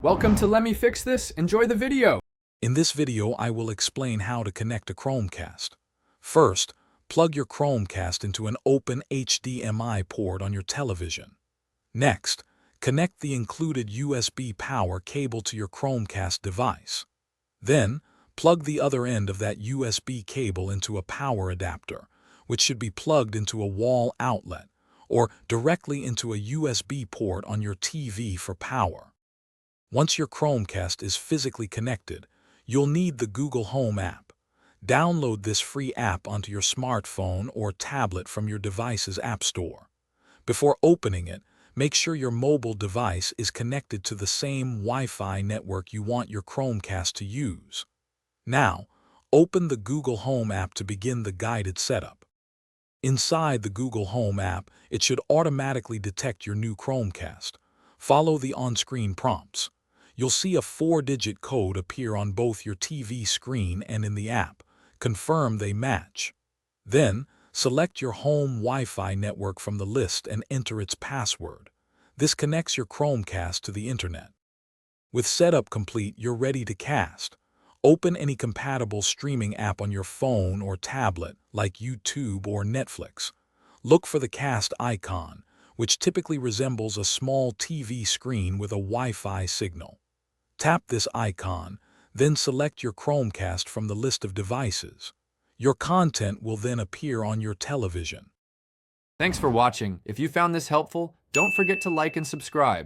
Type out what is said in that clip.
Welcome to Let Me Fix This. Enjoy the video. In this video, I will explain how to connect a Chromecast. First, plug your Chromecast into an open HDMI port on your television. Next, connect the included USB power cable to your Chromecast device. Then, plug the other end of that USB cable into a power adapter, which should be plugged into a wall outlet or directly into a USB port on your TV for power. Once your Chromecast is physically connected, you'll need the Google Home app. Download this free app onto your smartphone or tablet from your device's app store. Before opening it, make sure your mobile device is connected to the same Wi-Fi network you want your Chromecast to use. Now, open the Google Home app to begin the guided setup. Inside the Google Home app, it should automatically detect your new Chromecast. Follow the on-screen prompts. You'll see a 4-digit code appear on both your TV screen and in the app. Confirm they match. Then, select your home Wi-Fi network from the list and enter its password. This connects your Chromecast to the internet. With setup complete, you're ready to cast. Open any compatible streaming app on your phone or tablet, like YouTube or Netflix. Look for the cast icon, which typically resembles a small TV screen with a Wi-Fi signal. Tap this icon, then select your Chromecast from the list of devices. Your content will then appear on your television. Thanks for watching. If you found this helpful, don't forget to like and subscribe.